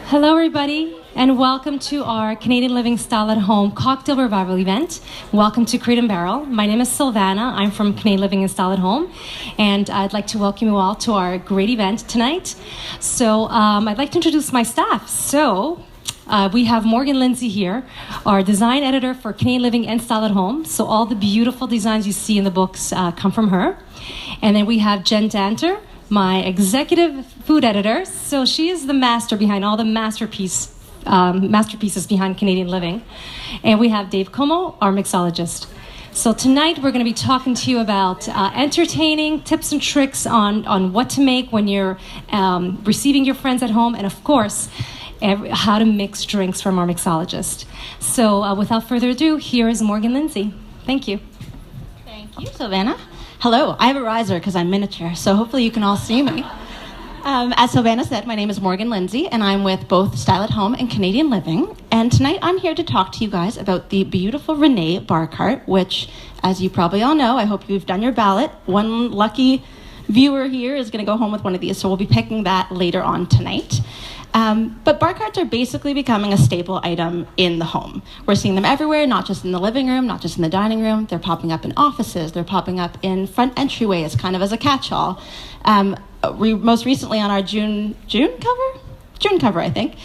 Hello everybody, and welcome to our Canadian Living Style at Home Cocktail Revival event. Welcome to Crate & Barrel. My name is Silvana. I'm from Canadian Living Style at Home, and I'd like to welcome you all to our great event tonight. So I'd like to introduce my staff. We have Morgan Lindsay here, our design editor for Canadian Living and Style at Home. So all the beautiful designs you see in the books come from her. And then we have Jen Danter, my executive food editor. So she is the master behind all the masterpieces behind Canadian Living. And we have Dave Como, our mixologist. So tonight we're going to be talking to you about entertaining tips and tricks on what to make when you're receiving your friends at home, and of course, how to mix drinks from our mixologist. So without further ado, here is Morgan Lindsay. Thank you. Thank you, Silvana. Hello, I have a riser because I'm miniature, so hopefully you can all see me. As Silvana said, my name is Morgan Lindsay, and I'm with both Style at Home and Canadian Living. And tonight I'm here to talk to you guys about the beautiful Renee bar cart, which, as you probably all know, I hope you've done your ballot. One lucky viewer here is going to go home with one of these, so we'll be picking that later on tonight. But bar carts are basically becoming a staple item in the home. We're seeing them everywhere, not just in the living room, not just in the dining room. They're popping up in offices. They're popping up in front entryways, kind of as a catch-all. Most recently on our June cover, I think,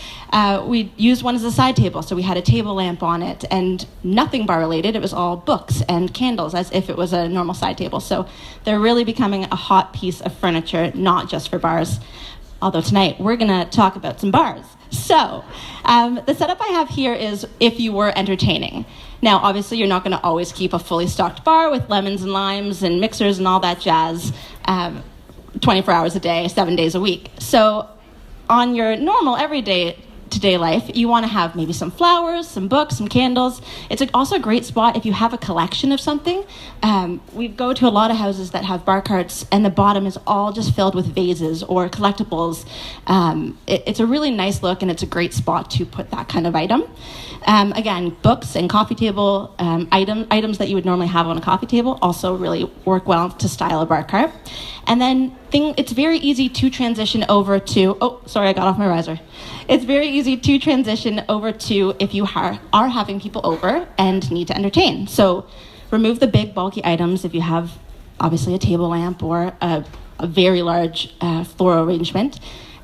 we used one as a side table. So we had a table lamp on it and nothing bar related. It was all books and candles, as if it was a normal side table. So they're really becoming a hot piece of furniture, not just for bars. Although tonight we're going to talk about some bars. So the setup I have here is if you were entertaining. Now, obviously, you're not going to always keep a fully stocked bar with lemons and limes and mixers and all that jazz 24 hours a day, 7 days a week. So on your normal, everyday life, you want to have maybe some flowers, some books, some candles. It's also a great spot if you have a collection of something. We go to a lot of houses that have bar carts and the bottom is all just filled with vases or collectibles. It's a really nice look, and it's a great spot to put that kind of item. Again, books and coffee table items that you would normally have on a coffee table also really work well to style a bar cart. And then it's very easy to transition over to, I got off my riser. It's very easy to transition over to if you are having people over and need to entertain. So remove the big bulky items if you have obviously a table lamp or a very large floral arrangement.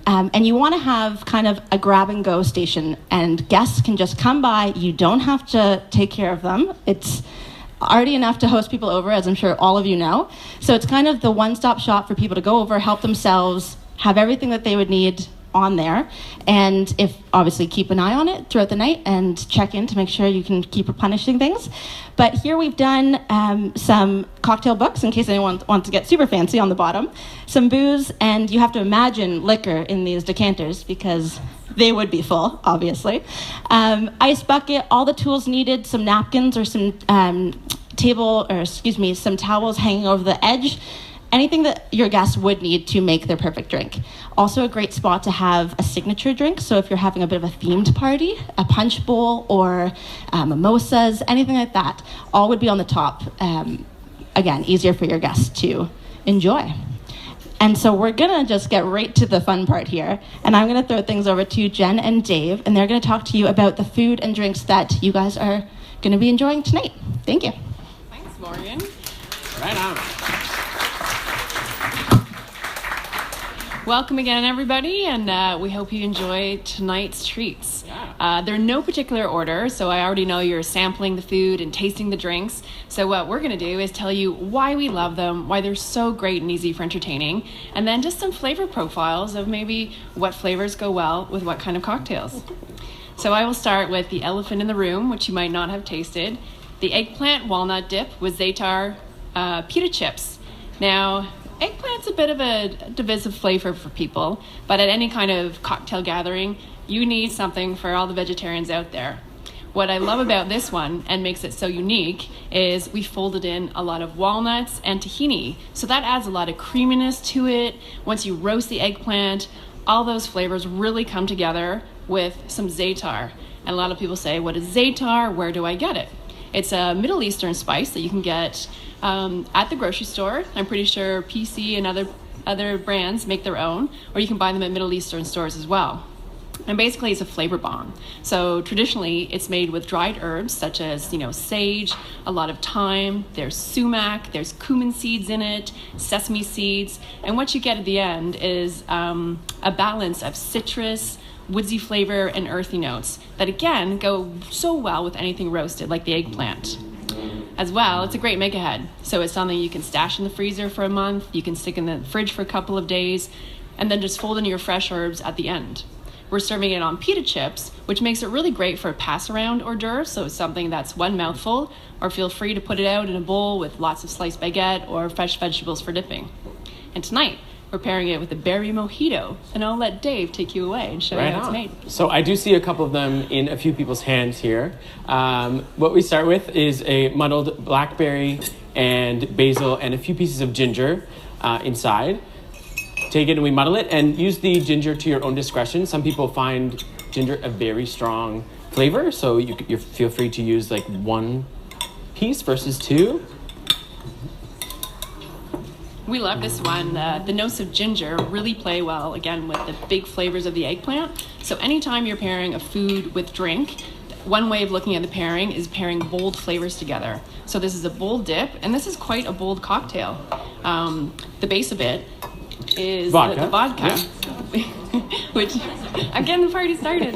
And you want to have kind of a grab and go station, and guests can just come by. You don't have to take care of them. It's already enough to host people over, as I'm sure all of you know. So it's kind of the one-stop shop for people to go over, help themselves, have everything that they would need on there, and if obviously keep an eye on it throughout the night and check in to make sure you can keep replenishing things. But here we've done some cocktail books in case anyone wants to get super fancy on the bottom, some booze, and you have to imagine liquor in these decanters because they would be full, obviously. Ice bucket, all the tools needed, some napkins or some some towels hanging over the edge. Anything that your guests would need to make their perfect drink. Also a great spot to have a signature drink. So if you're having a bit of a themed party, a punch bowl or mimosas, anything like that, all would be on the top. Again, easier for your guests to enjoy. And so we're gonna just get right to the fun part here. And I'm gonna throw things over to Jen and Dave, and they're gonna talk to you about the food and drinks that you guys are gonna be enjoying tonight. Thank you. Thanks, Morgan. Right on. Welcome again, everybody, and we hope you enjoy tonight's treats. Yeah. They're in no particular order, so I already know you're sampling the food and tasting the drinks. So what we're going to do is tell you why we love them, why they're so great and easy for entertaining, and then just some flavor profiles of maybe what flavors go well with what kind of cocktails. So I will start with the elephant in the room, which you might not have tasted, the eggplant walnut dip with za'atar pita chips. Now, eggplant's a bit of a divisive flavor for people, but at any kind of cocktail gathering, you need something for all the vegetarians out there. What I love about this one and makes it so unique is we folded in a lot of walnuts and tahini. So that adds a lot of creaminess to it. Once you roast the eggplant, all those flavors really come together with some za'atar. And a lot of people say, what is za'atar? Where do I get it? It's a Middle Eastern spice that you can get at the grocery store. I'm pretty sure PC and other brands make their own, or you can buy them at Middle Eastern stores as well. And basically, it's a flavor bomb. So traditionally, it's made with dried herbs such as, sage, a lot of thyme. There's sumac. There's cumin seeds in it, sesame seeds, and what you get at the end is a balance of citrus, woodsy flavor, and earthy notes that again go so well with anything roasted, like the eggplant. As well, it's a great make-ahead. So it's something you can stash in the freezer for a month. You can stick in the fridge for a couple of days, and then just fold into your fresh herbs at the end. We're serving it on pita chips, which makes it really great for a pass-around hors d'oeuvre, so it's something that's one mouthful, or feel free to put it out in a bowl with lots of sliced baguette or fresh vegetables for dipping. And tonight, we're pairing it with a berry mojito, and I'll let Dave take you away and show you how it's made. So I do see a couple of them in a few people's hands here. What we start with is a muddled blackberry and basil and a few pieces of ginger inside. Take it and we muddle it, and use the ginger to your own discretion. Some people find ginger a very strong flavor, so you feel free to use like 1 piece versus 2. We love this one. The notes of ginger really play well, again, with the big flavors of the eggplant. So anytime you're pairing a food with drink, one way of looking at the pairing is pairing bold flavors together. So this is a bold dip, and this is quite a bold cocktail. The base of it is the vodka, which, again, the party started.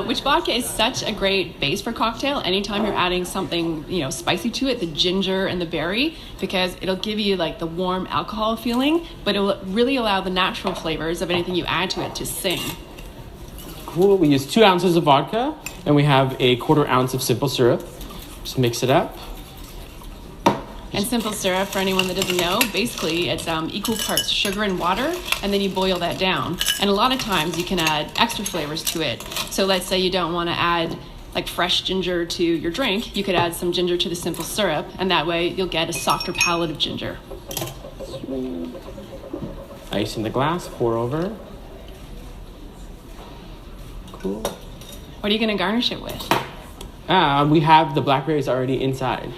Which vodka is such a great base for cocktail. Anytime you're adding something, spicy to it, the ginger and the berry, because it'll give you like the warm alcohol feeling, but it'll really allow the natural flavors of anything you add to it to sing. Cool. We use 2 ounces of vodka, and we have a 1/4 ounce of simple syrup. Just mix it up. And simple syrup, for anyone that doesn't know, basically it's equal parts sugar and water, and then you boil that down. And a lot of times you can add extra flavors to it. So let's say you don't want to add like fresh ginger to your drink, you could add some ginger to the simple syrup, and that way you'll get a softer palate of ginger. Ice in the glass, pour over. Cool. What are you going to garnish it with? We have the blackberries already inside.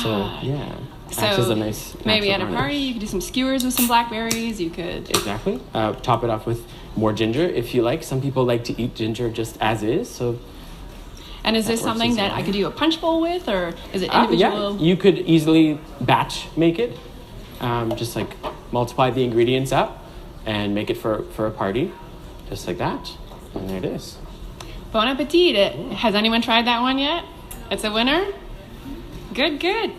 So, yeah. Acts as a nice maybe at a garnish. party, you could do some skewers with some blackberries. You could... Exactly. Top it off with more ginger if you like. Some people like to eat ginger just as is, so... And is this something that I could do a punch bowl with, or is it individual? Yeah, you could easily batch make it. Just like multiply the ingredients up and make it for a party. Just like that. And there it is. Bon appetit. Has anyone tried that one yet? It's a winner? Good, good.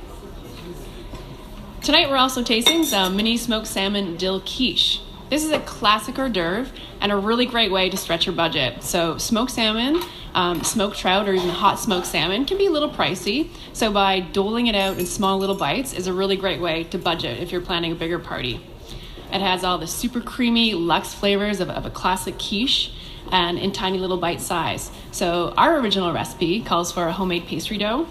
Tonight we're also tasting some mini smoked salmon dill quiche. This is a classic hors d'oeuvre and a really great way to stretch your budget. So smoked salmon, smoked trout, or even hot smoked salmon can be a little pricey. So by doling it out in small little bites is a really great way to budget if you're planning a bigger party. It has all the super creamy luxe flavors of a classic quiche and in tiny little bite size. So our original recipe calls for a homemade pastry dough,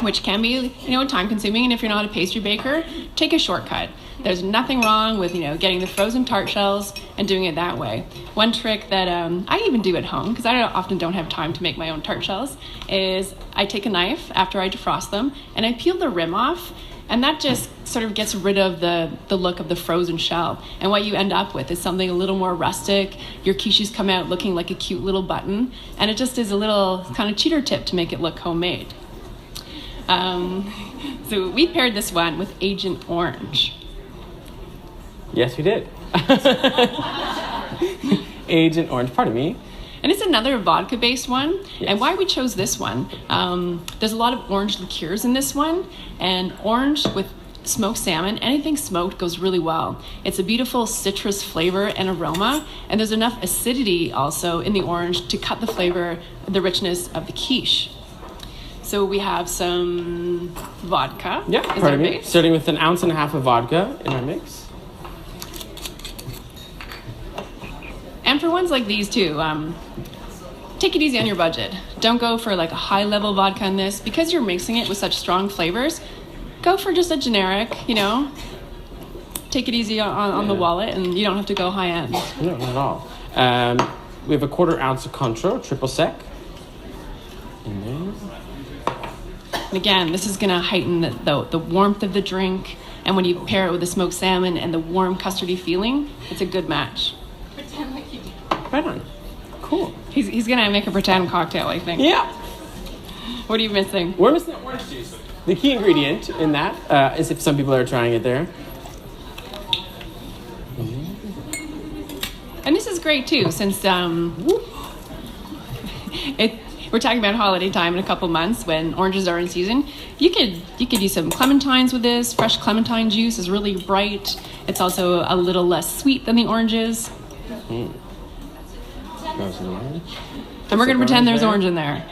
which can be, time consuming, and if you're not a pastry baker, take a shortcut. There's nothing wrong with, getting the frozen tart shells and doing it that way. One trick that I even do at home, because I often don't have time to make my own tart shells, is I take a knife after I defrost them and I peel the rim off, and that just sort of gets rid of the look of the frozen shell. And what you end up with is something a little more rustic. Your quiches come out looking like a cute little button, and it just is a little kind of cheater tip to make it look homemade. So we paired this one with Agent Orange. Yes, we did. Agent Orange, pardon me. And it's another vodka-based one. Yes. And why we chose this one, there's a lot of orange liqueurs in this one, and orange with smoked salmon, anything smoked goes really well. It's a beautiful citrus flavor and aroma, and there's enough acidity also in the orange to cut the flavor, the richness of the quiche. So we have some vodka. Yeah, Is pardon our me. base. Starting with 1.5 ounces of vodka in our mix. And for ones like these too, take it easy on your budget. Don't go for like a high level vodka in this. Because you're mixing it with such strong flavors, go for just a generic, take it easy on the wallet, and you don't have to go high end. No, not at all. We have a 1/4 ounce of Contro, triple sec. In there. And again, this is gonna heighten the warmth of the drink, and when you pair it with the smoked salmon and the warm custardy feeling, it's a good match. Right on. Cool. He's gonna make a pretend cocktail, I think. Yeah. What are you missing? We're missing orange juice. The key ingredient in that is if some people are trying it there. And this is great too, since we're talking about holiday time in a couple months when oranges are in season. You could use some clementines with this. Fresh clementine juice is really bright. It's also a little less sweet than the oranges. Mm. And we're gonna pretend there's orange in there.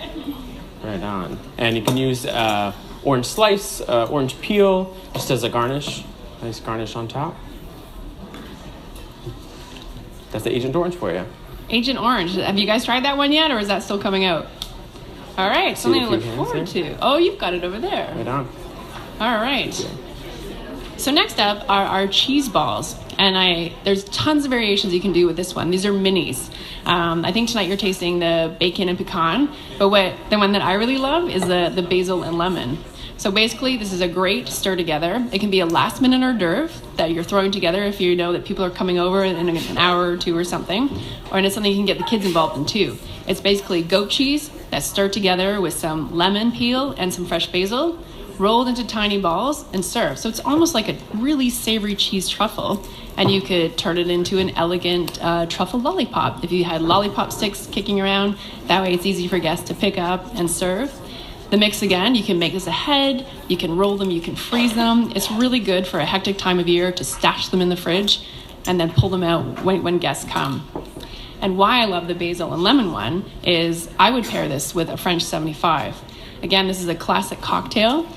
Right on. And you can use orange slice, orange peel, just as a garnish. Nice garnish on top. That's the Agent Orange for you. Agent Orange. Have you guys tried that one yet, or is that still coming out? All right, something to look forward to. Oh, you've got it over there. Right on. All right. So next up are our cheese balls. And there's tons of variations you can do with this one. These are minis. I think tonight you're tasting the bacon and pecan, but the one that I really love is the basil and lemon. So basically, this is a great stir together. It can be a last minute hors d'oeuvre that you're throwing together if you know that people are coming over in an hour or two or something, or it's something you can get the kids involved in too. It's basically goat cheese that's stirred together with some lemon peel and some fresh basil, rolled into tiny balls and served. So it's almost like a really savory cheese truffle, and you could turn it into an elegant truffle lollipop. If you had lollipop sticks kicking around, that way it's easy for guests to pick up and serve. The mix again, you can make this ahead, you can roll them, you can freeze them. It's really good for a hectic time of year to stash them in the fridge and then pull them out when guests come. And why I love the basil and lemon one is I would pair this with a French 75. Again, this is a classic cocktail.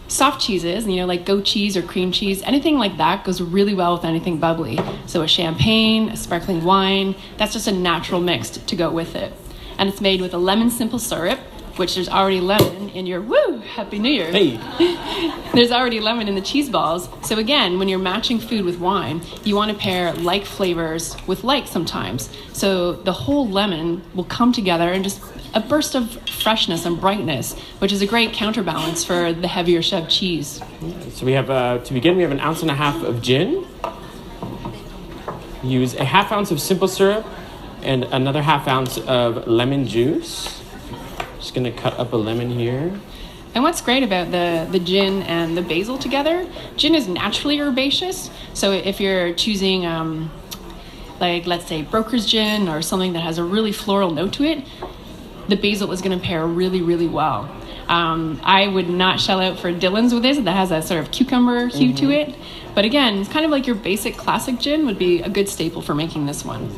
Soft cheeses, like goat cheese or cream cheese, anything like that goes really well with anything bubbly. So a champagne, a sparkling wine, that's just a natural mix to go with it. And it's made with a lemon simple syrup, which there's already lemon in your, Happy New Year. Hey. There's already lemon in the cheese balls. So again, when you're matching food with wine, you want to pair like flavors with like sometimes. So the whole lemon will come together and just a burst of freshness and brightness, which is a great counterbalance for the heavier shoved cheese. So we have, to begin, we have 1.5 ounces of gin. Use a 1/2 ounce of simple syrup and another 1/2 ounce of lemon juice. Just gonna cut up a lemon here. And what's great about the gin and the basil together, gin is naturally herbaceous. So if you're choosing, let's say Broker's gin or something that has a really floral note to it, the basil is gonna pair really, really well. I would not shell out for Dillon's with this. That has a sort of cucumber hue to it. But again, it's kind of like your basic classic gin would be a good staple for making this one.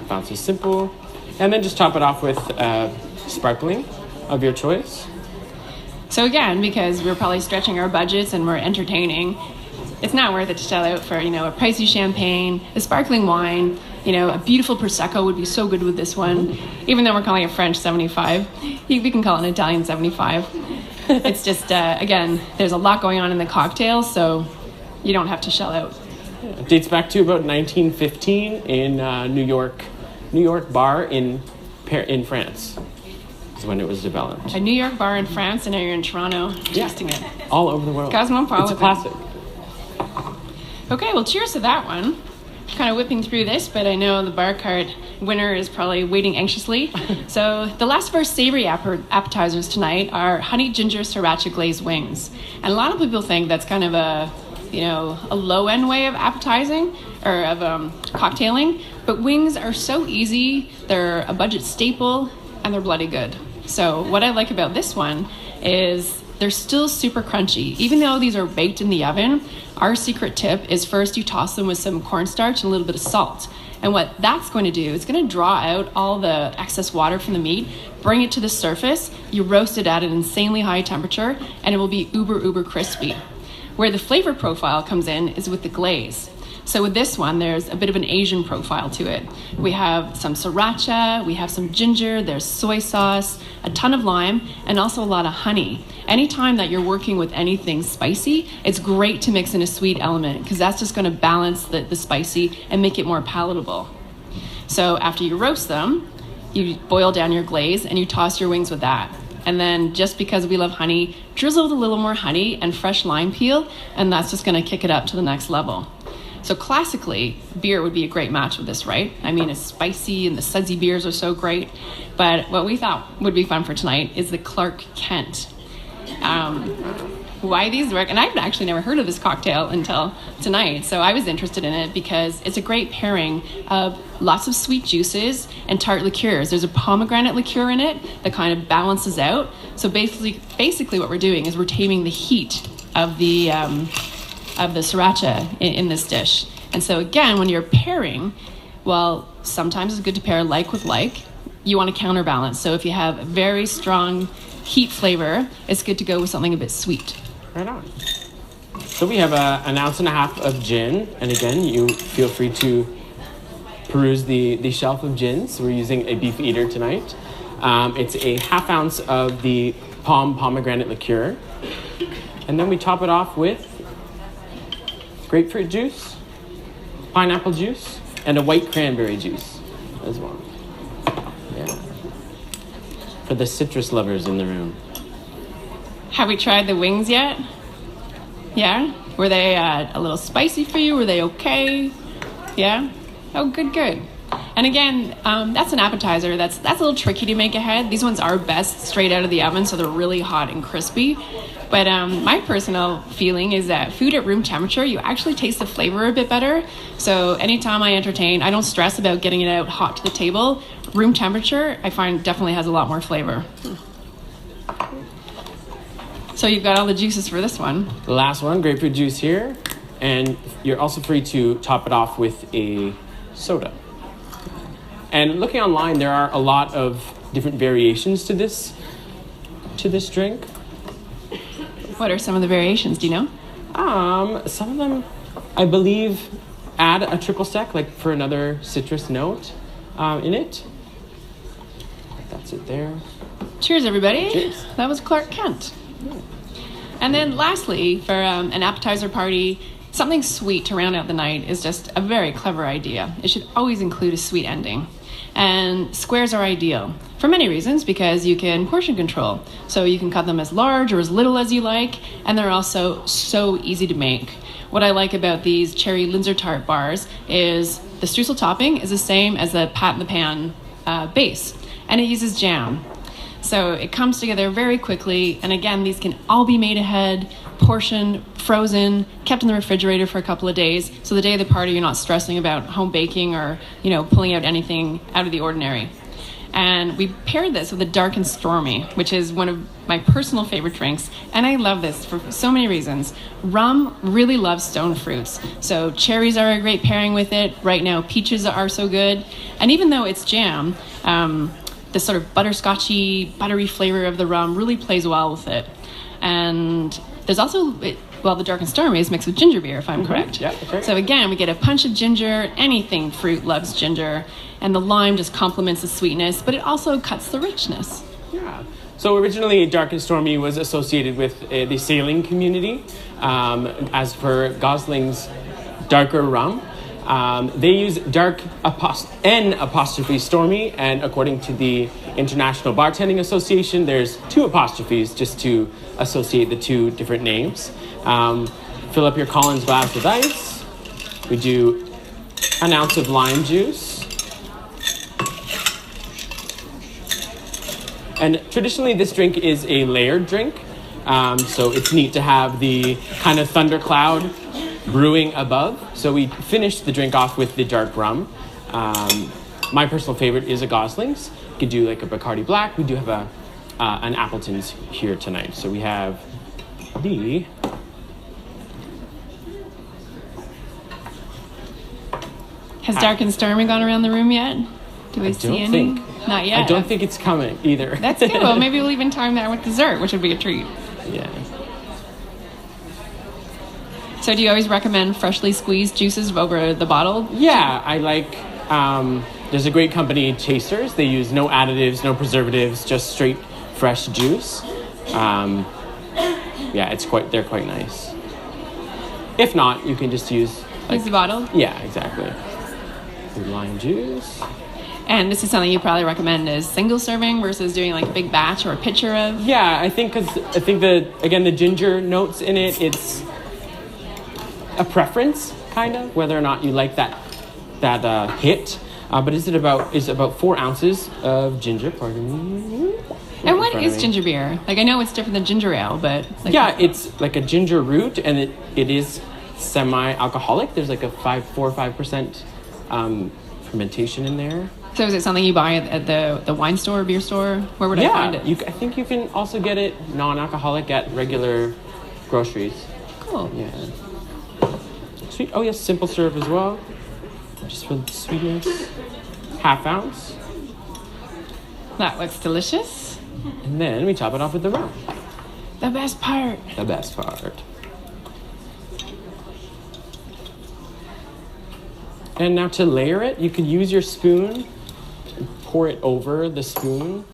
Fancy simple, and then just top it off with sparkling of your choice. So again, because we're probably stretching our budgets and we're entertaining, it's not worth it to shell out for a pricey champagne, a sparkling wine. A beautiful prosecco would be so good with this one. Even though we're calling it French 75, we can call it an Italian 75. It's just again, there's a lot going on in the cocktail, so you don't have to shell out. It dates back to about 1915 in New York bar in France is when it was developed. A New York bar in France, and now you're in Toronto tasting it. All over the world. Cosmopolitan. It's a classic. Okay, well, cheers to that one. Kind of whipping through this, but I know the bar cart winner is probably waiting anxiously. So the last of our savory appetizers tonight are honey ginger sriracha glazed wings. And a lot of people think that's kind of a low-end way of appetizing or of cocktailing, but wings are so easy, they're a budget staple, and they're bloody good. So what I like about this one is they're still super crunchy. Even though these are baked in the oven, our secret tip is first you toss them with some cornstarch and a little bit of salt. And what that's going to do is going to draw out all the excess water from the meat, bring it to the surface, you roast it at an insanely high temperature, and it will be uber crispy. Where the flavor profile comes in is with the glaze. So with this one, there's a bit of an Asian profile to it. We have some sriracha, we have some ginger, there's soy sauce, a ton of lime, and also a lot of honey. Anytime that you're working with anything spicy, it's great to mix in a sweet element because that's just going to balance the spicy and make it more palatable. So after you roast them, you boil down your glaze and you toss your wings with that. And then just because we love honey, drizzle with a little more honey and fresh lime peel, and that's just going to kick it up to the next level. So classically, beer would be a great match with this, right? I mean, it's spicy and the sudsy beers are so great. But what we thought would be fun for tonight is the Clark Kent. Why these work, and I've actually never heard of this cocktail until tonight, so I was interested in it because it's a great pairing of lots of sweet juices and tart liqueurs. There's a pomegranate liqueur in it that kind of balances out. So basically what we're doing is we're taming the heat of the sriracha in this dish. And so again, when you're pairing, well, sometimes it's good to pair like with like. You want to counterbalance. So if you have a very strong heat flavor, it's good to go with something a bit sweet. Right on. So we have an ounce and a half of gin, and again, you feel free to peruse the shelf of gins. We're using a beef eater tonight. It's a half ounce of the pomegranate liqueur, and then we top it off with grapefruit juice, pineapple juice, and a white cranberry juice as well. Yeah. For the citrus lovers in the room. Have we tried the wings yet? Yeah? Were they a little spicy for you? Were they okay? Yeah? Oh, good. And again, that's an appetizer. That's a little tricky to make ahead. These ones are best straight out of the oven, so they're really hot and crispy. But my personal feeling is that food at room temperature, you actually taste the flavor a bit better. So anytime I entertain, I don't stress about getting it out hot to the table. Room temperature, I find definitely has a lot more flavor. So you've got all the juices for this one. The last one, grapefruit juice here. And you're also free to top it off with a soda. And looking online, there are a lot of different variations to this drink. What are some of the variations, do you know? Some of them, I believe, add a triple sec, like for another citrus note in it. That's it there. Cheers, everybody. Cheers. That was Clark Kent. And then lastly, for an appetizer party, something sweet to round out the night is just a very clever idea. It should always include a sweet ending. And squares are ideal for many reasons, because you can portion control. So you can cut them as large or as little as you like, and they're also so easy to make. What I like about these cherry Linzer tart bars is the streusel topping is the same as the pat in the pan base, and it uses jam. So it comes together very quickly, and again, these can all be made ahead, portioned, frozen, kept in the refrigerator for a couple of days, so the day of the party you're not stressing about home baking or, pulling out anything out of the ordinary. And we paired this with a dark and stormy, which is one of my personal favorite drinks, and I love this for so many reasons. Rum really loves stone fruits, so cherries are a great pairing with it. Right now, peaches are so good, and even though it's jam, the sort of butterscotchy, buttery flavor of the rum really plays well with it. And there's also, the dark and stormy is mixed with ginger beer, if I'm correct. Yeah, that's right. So again, we get a punch of ginger. Anything fruit loves ginger. And the lime just complements the sweetness, but it also cuts the richness. Yeah. So originally, dark and stormy was associated with the sailing community. As for Gosling's darker rum, they use dark N apostrophe stormy, and according to the International Bartending Association, there's 2 apostrophes just to associate the 2 different names. Fill up your Collins glass with ice. We do an ounce of lime juice. And traditionally, this drink is a layered drink. So it's neat to have the kind of thundercloud brewing above. So we finished the drink off with the dark rum. My personal favorite is a Gosling's. You could do like a Bacardi Black. We do have an Appleton's here tonight. So we have the... Has dark and stormy gone around the room yet? Do we see any? Not yet. I don't think it's coming either. That's good. Well, maybe we'll even time that with dessert, which would be a treat. Yeah. So do you always recommend freshly squeezed juices over the bottle? Yeah, I like... there's a great company, Chasers. They use no additives, no preservatives, just straight fresh juice. They're quite nice. If not, you can just use... Use the bottle? Yeah, exactly. Lime juice. And this is something you probably recommend as single serving versus doing like a big batch or a pitcher of. Yeah, I think the ginger notes in it, it's a preference kind of whether or not you like that hit. But it's about 4 ounces of ginger. Pardon me. And what is ginger beer? Like I know it's different than ginger ale, but like, yeah, it's like a ginger root, and it is semi-alcoholic. There's like a 4 or 5% fermentation in there. So is it something you buy at the wine store or beer store? Where would I find it? I think you can also get it non-alcoholic at regular groceries. Cool. Yeah. Sweet. Oh yes, simple serve as well. Just for the sweetness. 1/2 ounce. That looks delicious. And then we top it off with the rum. The best part. The best part. And now to layer it, you can use your spoon and pour it over the spoon.